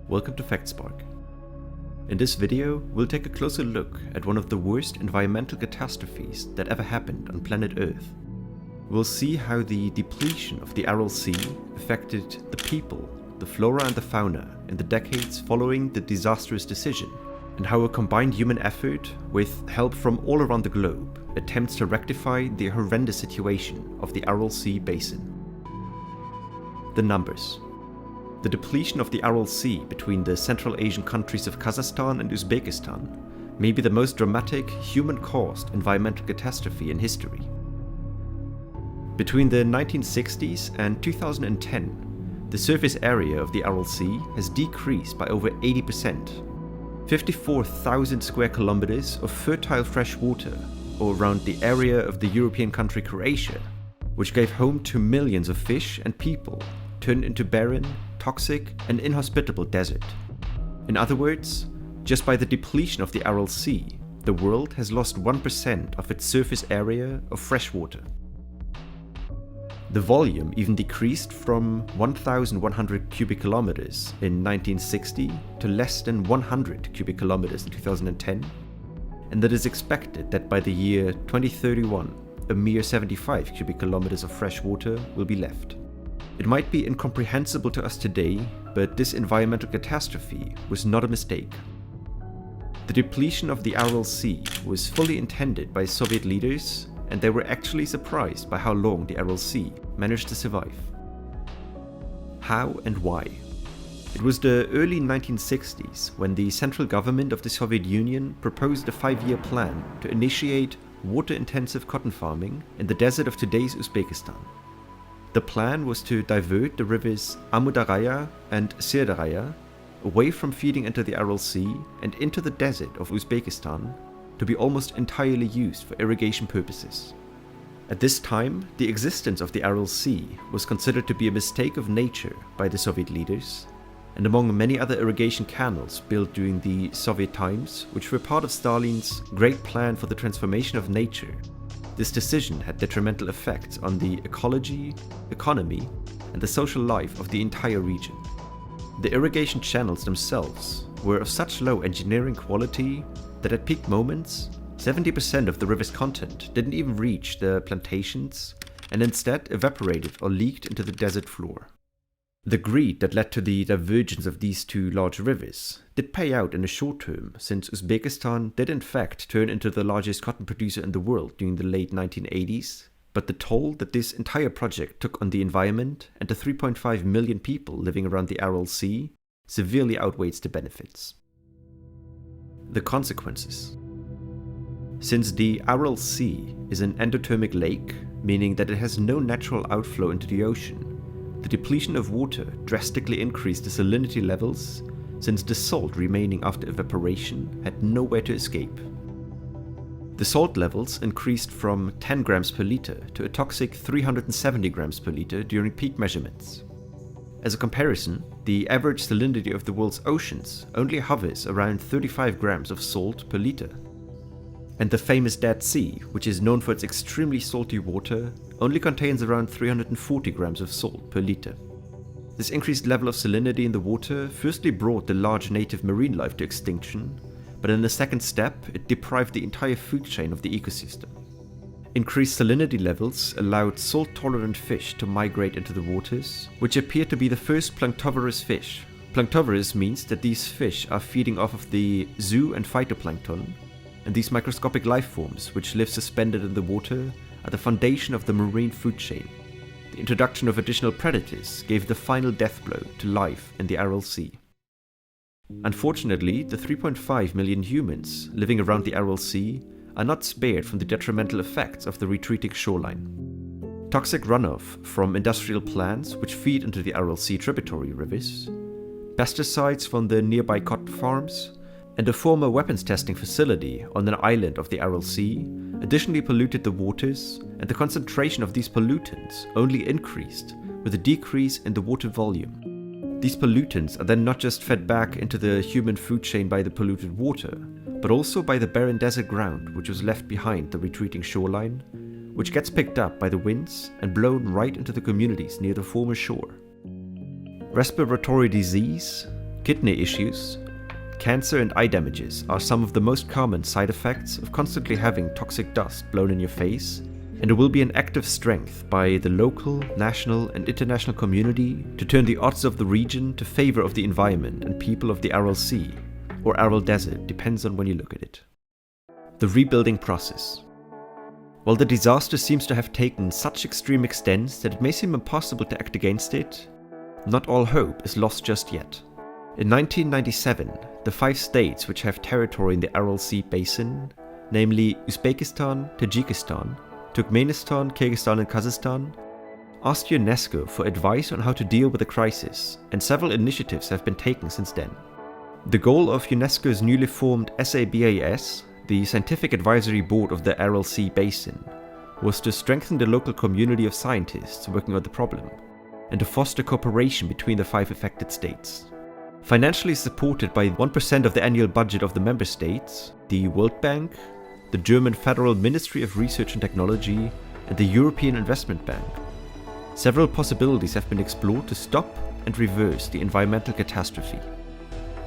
Welcome to FactSpark. In this video, we'll take a closer look at one of the worst environmental catastrophes that ever happened on planet Earth. We'll see how the depletion of the Aral Sea affected the people, the flora and the fauna in the decades following the disastrous decision, and how a combined human effort, with help from all around the globe, attempts to rectify the horrendous situation of the Aral Sea Basin. The numbers. The depletion of the Aral Sea between the Central Asian countries of Kazakhstan and Uzbekistan may be the most dramatic human-caused environmental catastrophe in history. Between the 1960s and 2010, the surface area of the Aral Sea has decreased by over 80%. 54,000 square kilometers of fertile fresh water, or around the area of the European country Croatia, which gave home to millions of fish and people, turned into barren, toxic and inhospitable desert. In other words, just by the depletion of the Aral Sea, the world has lost 1% of its surface area of fresh water. The volume even decreased from 1,100 cubic kilometers in 1960 to less than 100 cubic kilometers in 2010, and it is expected that by the year 2031, a mere 75 cubic kilometers of fresh water will be left. It might be incomprehensible to us today, but this environmental catastrophe was not a mistake. The depletion of the Aral Sea was fully intended by Soviet leaders, and they were actually surprised by how long the Aral Sea managed to survive. How and why? It was the early 1960s when the central government of the Soviet Union proposed a 5-year plan to initiate water-intensive cotton farming in the desert of today's Uzbekistan. The plan was to divert the rivers Amudarya and Sirdarya away from feeding into the Aral Sea and into the desert of Uzbekistan to be almost entirely used for irrigation purposes. At this time, the existence of the Aral Sea was considered to be a mistake of nature by the Soviet leaders, and among many other irrigation canals built during the Soviet times, which were part of Stalin's great plan for the transformation of nature, this decision had detrimental effects on the ecology, economy, and the social life of the entire region. The irrigation channels themselves were of such low engineering quality that at peak moments, 70% of the river's content didn't even reach the plantations and instead evaporated or leaked into the desert floor. The greed that led to the divergence of these two large rivers did pay out in the short term, since Uzbekistan did in fact turn into the largest cotton producer in the world during the late 1980s, but the toll that this entire project took on the environment and the 3.5 million people living around the Aral Sea severely outweighs the benefits. The consequences. Since the Aral Sea is an endothermic lake, meaning that it has no natural outflow into the ocean, the depletion of water drastically increased the salinity levels, since the salt remaining after evaporation had nowhere to escape. The salt levels increased from 10 grams per liter to a toxic 370 grams per liter during peak measurements. As a comparison, the average salinity of the world's oceans only hovers around 35 grams of salt per liter. And the famous Dead Sea, which is known for its extremely salty water, only contains around 340 grams of salt per liter. This increased level of salinity in the water firstly brought the large native marine life to extinction, but in the second step it deprived the entire food chain of the ecosystem. Increased salinity levels allowed salt-tolerant fish to migrate into the waters, which appear to be the first planktivorous fish. Planktivorous means that these fish are feeding off of the zoo and phytoplankton, and these microscopic life forms, which live suspended in the water, are the foundation of the marine food chain. The introduction of additional predators gave the final death blow to life in the Aral Sea. Unfortunately, the 3.5 million humans living around the Aral Sea are not spared from the detrimental effects of the retreating shoreline. Toxic runoff from industrial plants which feed into the Aral Sea tributary rivers, pesticides from the nearby cotton farms, and a former weapons testing facility on an island of the Aral Sea additionally polluted the waters, and the concentration of these pollutants only increased with a decrease in the water volume. These pollutants are then not just fed back into the human food chain by the polluted water, but also by the barren desert ground which was left behind the retreating shoreline, which gets picked up by the winds and blown right into the communities near the former shore. Respiratory disease, Kidney issues, cancer and eye damages are some of the most common side effects of constantly having toxic dust blown in your face, and it will be an active strength by the local, national and international community to turn the odds of the region to favor of the environment and people of the Aral Sea, or Aral Desert, depends on when you look at it. The rebuilding process. While the disaster seems to have taken such extreme extents that it may seem impossible to act against it, not all hope is lost just yet. In 1997, the 5 states which have territory in the Aral Sea Basin, namely Uzbekistan, Tajikistan, Turkmenistan, Kyrgyzstan and Kazakhstan, asked UNESCO for advice on how to deal with the crisis, and several initiatives have been taken since then. The goal of UNESCO's newly formed SABAS, the Scientific Advisory Board of the Aral Sea Basin, was to strengthen the local community of scientists working on the problem, and to foster cooperation between the 5 affected states. Financially supported by 1% of the annual budget of the member states, the World Bank, the German Federal Ministry of Research and Technology, and the European Investment Bank, several possibilities have been explored to stop and reverse the environmental catastrophe.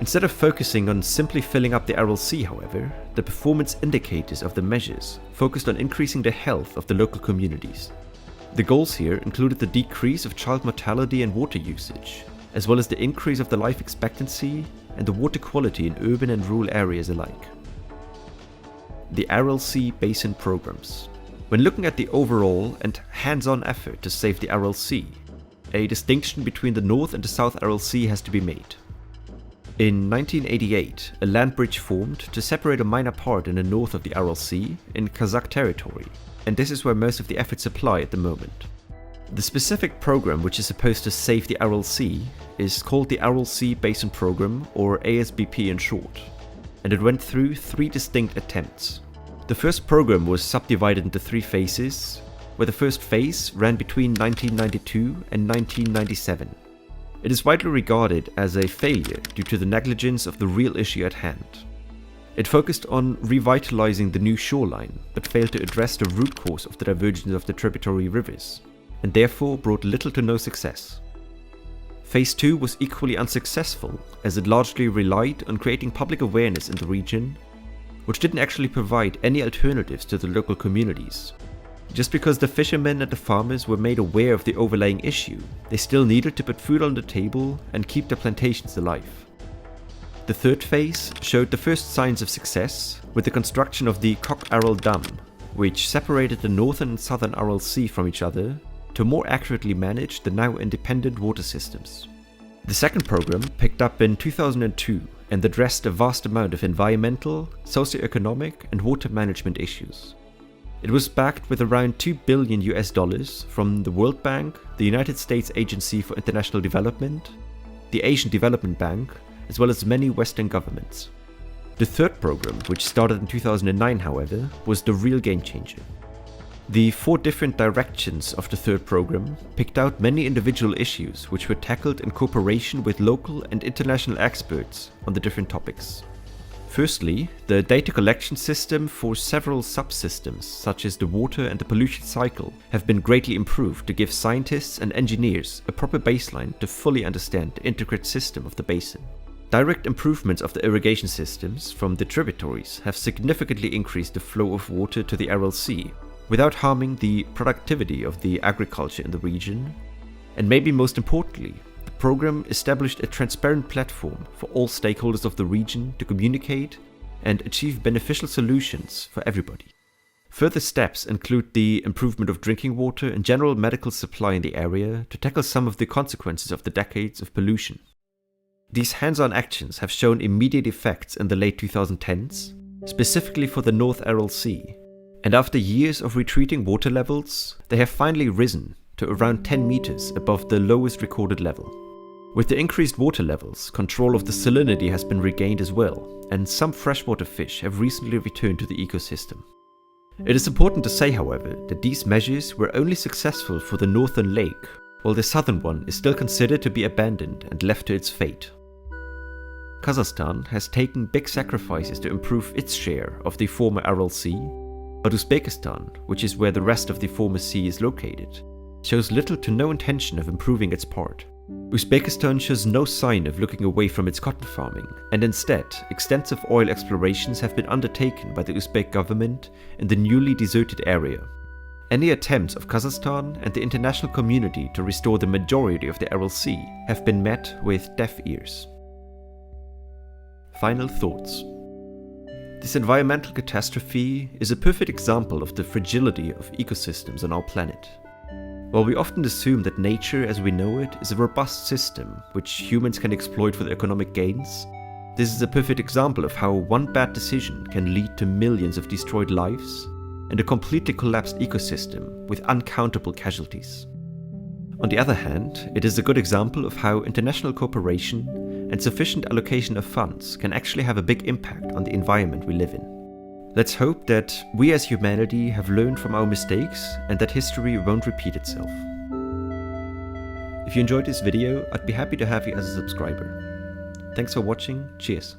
Instead of focusing on simply filling up the Aral Sea, however, the performance indicators of the measures focused on increasing the health of the local communities. The goals here included the decrease of child mortality and water usage, as well as the increase of the life expectancy and the water quality in urban and rural areas alike. The Aral Sea Basin Programs. When looking at the overall and hands-on effort to save the Aral Sea, a distinction between the North and the South Aral Sea has to be made. In 1988, a land bridge formed to separate a minor part in the north of the Aral Sea in Kazakh territory, and this is where most of the efforts apply at the moment. The specific program which is supposed to save the Aral Sea is called the Aral Sea Basin Program, or ASBP in short, and it went through 3 distinct attempts. The first program was subdivided into 3 phases, where the first phase ran between 1992 and 1997. It is widely regarded as a failure due to the negligence of the real issue at hand. It focused on revitalizing the new shoreline, but failed to address the root cause of the divergence of the tributary rivers, and therefore brought little to no success. Phase 2 was equally unsuccessful, as it largely relied on creating public awareness in the region, which didn't actually provide any alternatives to the local communities. Just because the fishermen and the farmers were made aware of the overlaying issue, they still needed to put food on the table and keep their plantations alive. The third phase showed the first signs of success with the construction of the Kok Aral Dam, which separated the northern and southern Aral Sea from each other to more accurately manage the now independent water systems. The second program picked up in 2002 and addressed a vast amount of environmental, socioeconomic and water management issues. It was backed with around $2 billion from the World Bank, the United States Agency for International Development, the Asian Development Bank, as well as many Western governments. The third program, which started in 2009 however, was the real game changer. The 4 different directions of the third program picked out many individual issues which were tackled in cooperation with local and international experts on the different topics. Firstly, the data collection system for several subsystems such as the water and the pollution cycle have been greatly improved to give scientists and engineers a proper baseline to fully understand the intricate system of the basin. Direct improvements of the irrigation systems from the tributaries have significantly increased the flow of water to the Aral Sea, without harming the productivity of the agriculture in the region, and maybe most importantly, the program established a transparent platform for all stakeholders of the region to communicate and achieve beneficial solutions for everybody. Further steps include the improvement of drinking water and general medical supply in the area to tackle some of the consequences of the decades of pollution. These hands-on actions have shown immediate effects in the late 2010s, specifically for the North Aral Sea, and after years of retreating water levels, they have finally risen to around 10 meters above the lowest recorded level. With the increased water levels, control of the salinity has been regained as well, and some freshwater fish have recently returned to the ecosystem. It is important to say, however, that these measures were only successful for the northern lake, while the southern one is still considered to be abandoned and left to its fate. Kazakhstan has taken big sacrifices to improve its share of the former Aral Sea, but Uzbekistan, which is where the rest of the former sea is located, shows little to no intention of improving its part. Uzbekistan shows no sign of looking away from its cotton farming, and instead, extensive oil explorations have been undertaken by the Uzbek government in the newly deserted area. Any attempts of Kazakhstan and the international community to restore the majority of the Aral Sea have been met with deaf ears. Final thoughts. This environmental catastrophe is a perfect example of the fragility of ecosystems on our planet. While we often assume that nature as we know it is a robust system which humans can exploit for their economic gains, this is a perfect example of how one bad decision can lead to millions of destroyed lives and a completely collapsed ecosystem with uncountable casualties. On the other hand, it is a good example of how international cooperation and sufficient allocation of funds can actually have a big impact on the environment we live in. Let's hope that we as humanity have learned from our mistakes and that history won't repeat itself. If you enjoyed this video, I'd be happy to have you as a subscriber. Thanks for watching, cheers!